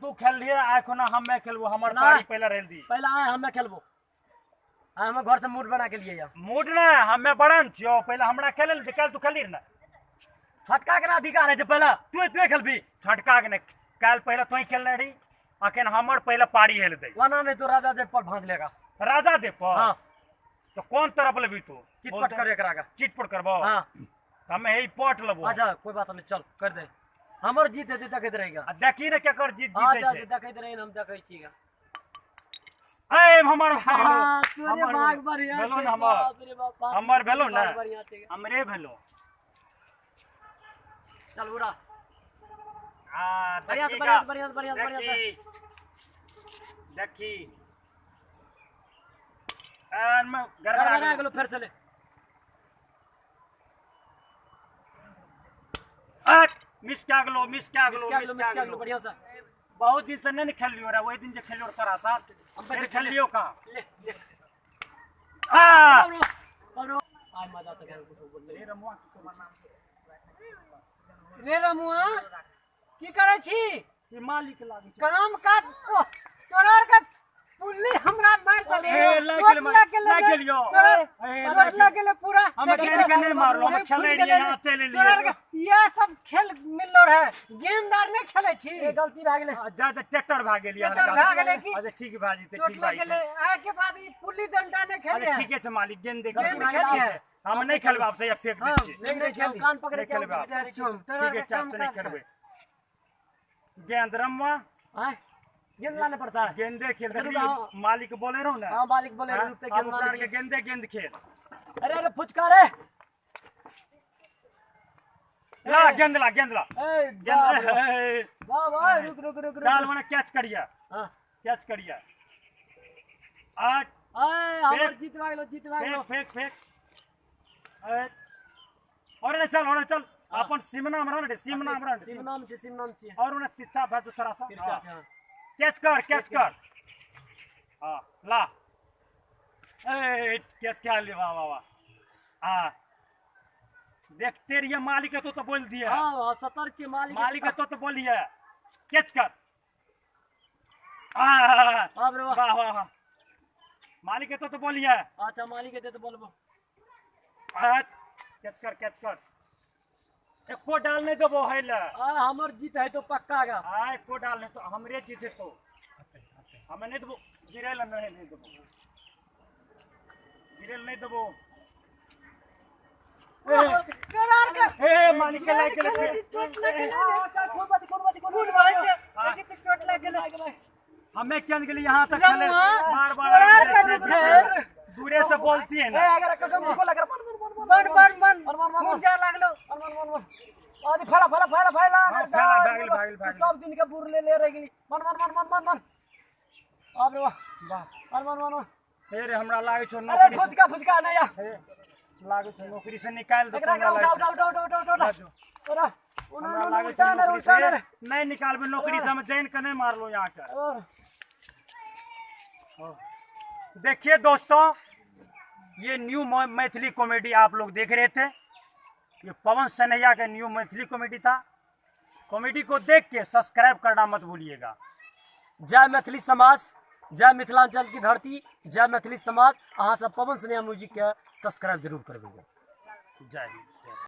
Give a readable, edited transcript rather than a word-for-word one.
तू खेल लिए आखो ना हम मैं खेलबो हमर पारी पहला रेल दी पहला आए हम खेलबो हम घर से मूड बना के लिए जा मूड ना हमें बड़न छियो पहला हमरा खेलल जे कल तू खेली ना फटका के अधिकार है जे पहला तू खेलबी छटका के ने कल पहला तू खेलने रही अखन हमर पहला पारी हेल दे वरना नहीं तो राजा जे पर भाग लेगा राजा दे पर हां तो कौन तरफ लेबी तू चिटपट कर एकरा का चिटपट करबो हां हमें ही पट लेबो अच्छा कोई बात नहीं चल कर दे हमर जीत है देखैत रहेगा देखी ने केकर जीत जीते अच्छा देखैत रहे हम देखै छीगा ए हमर तोरे भाग बढ़िया भेलो ना हमर भेलो ना हमरे भेलो चल उड़ा हां बढ़िया देखी मैं गड़बड़ा गेलो फिर से ले मिस क्या गलो बढ़िया सा बहुत दिन से नहीं खेल लियो रे वही दिन जे खेलियो करा साथ हम पे खेल लियो का ले आ आज मजा तो घर कुछ बोल रे रमुआ की नाम रे रमुआ की करे छी ये मालिक लागी काम काज तोरा का पुल्ली हमरा मार दे ए लाग गेलियो चोट लग गेले पूरा हम गेल के नहीं मारलो हम खेले रहिए यहां चले लिए ये सब खेल मिललो रहे गेंददार नहीं खेले छी गलती भाग गेले ज्यादा ट्रैक्टर भाग गेलिए ट्रैक्टर भाग गेले की अच्छा ठीक है भाजी चोट लग गेले आए के बाद ई पुल्ली डंडा नहीं खेले अच्छा ठीक है मालिक गेंद देख गेंद खेलिए हम नहीं खेलबे आपसे या फेंक दीजिए नहीं खेल कान पकड़े के खेलबे आप ठीक है चाप से नहीं खेलबे गेंद रमवा हां गेंद लाने पड़ता है गेंदे खेल मालिक बोले रहो ना हां मालिक बोले रुकते गेंद मार के गेंद खेल अरे फुचका रे ला गेंद ला ए वाह वाह रुक डाल वाला कैच करिया हां कैच करिया आठ ए हमर जीतवा गेलो फेंक और चल अपन सिमना हमरा सिमनाम से और उन्हें तिरछा भाग दूसरा सा हां कैच कर हां ला ए कैच क्या ले वाह हां देखते रहिए मालिक है तो बोल दिया हां सतर्क के मालिक है तो बोलिए कैच कर वाह मालिक है तो बोलिए अच्छा मालिक है तो बोलबो कैच कर एको डाल नहीं देबो है ले हमर जीत है तो पक्का गा एको डाल नहीं तो हमरे जीत है तो हमें नहीं देबो गिरेल नहीं देबो ए मालिक के लायक ले चोट लग गेले चोट लग गेले हमें क्या गेली यहां तक खेले बार दूरे से बोलती है ना अगर ककम को लग बन खून जा लागलो आदि फला भागल सब दिन के बुर ले रह गेली मन अब रे वाह मन ए रे हमरा लागे छो अरे फुचका नहीं या लागे छो नौकरी से निकाल दे उठा नहीं निकालबे नौकरी से हम जैन के नहीं मारलो यहां के देखिए दोस्तों ये न्यू मैथिली कॉमेडी आप लोग देख रहे थे ये पवन सनैया का न्यू मैथिली कॉमेडी था कॉमेडी को देख के सब्सक्राइब करना मत भूलिएगा जय मैथिली समाज जय मिथिलांचल की धरती जय मैथिली समाज अहाँ सब पवन सनैया म्यूजिक के सब्सक्राइब जरूर करबेगा जय हिंद।